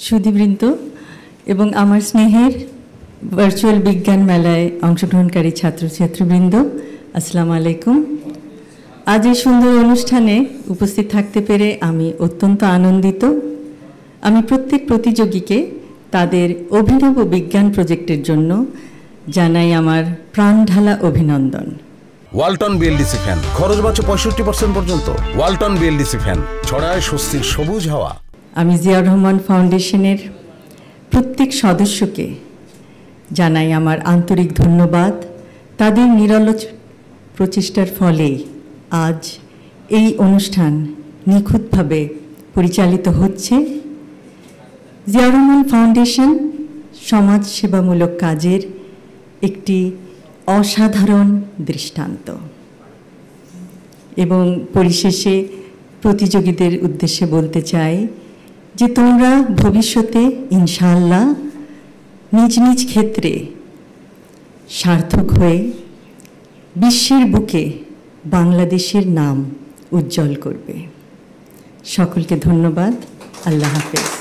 সুধীবৃন্দ এবং আমার স্নেহের ভার্চুয়াল বিজ্ঞান মেলায় অংশগ্রহণকারী ছাত্রছাত্রীবৃন্দ, আসসালামু আলাইকুম। আজ এই সুন্দর অনুষ্ঠানে উপস্থিত থাকতে পেরে আমি অত্যন্ত আনন্দিত। আমি প্রত্যেক প্রতিযোগীকে তাদের অভিনব বিজ্ঞান প্রজেক্টের জন্য জানাই আমার প্রাণঢালা অভিনন্দন। ওয়ালটন বিএলডিসি ফ্যান, খরচ বাঁচে 65% পর্যন্ত। ওয়ালটন বিএলডিসি ফ্যান ছড়ায় স্বস্তির সবুজ হাওয়া। আমি জিয়াউর রহমান ফাউন্ডেশনের প্রত্যেক সদস্যকে জানাই আমার আন্তরিক ধন্যবাদ। তাদের নিরলস প্রচেষ্টার ফলে আজ এই অনুষ্ঠান নিখুঁতভাবে পরিচালিত হচ্ছে। জিয়াউর রহমান ফাউন্ডেশন সমাজসেবামূলক কাজের একটি অসাধারণ দৃষ্টান্ত। এবং পরিশেষে প্রতিযোগীদের উদ্দেশ্যে বলতে চাই যে তোমরা ভবিষ্যতে ইনশাআল্লাহ নিজ নিজ ক্ষেত্রে সার্থক হয়ে বিশ্বের বুকে বাংলাদেশের নাম উজ্জ্বল করবে। সকলকে ধন্যবাদ। আল্লাহ হাফেজ।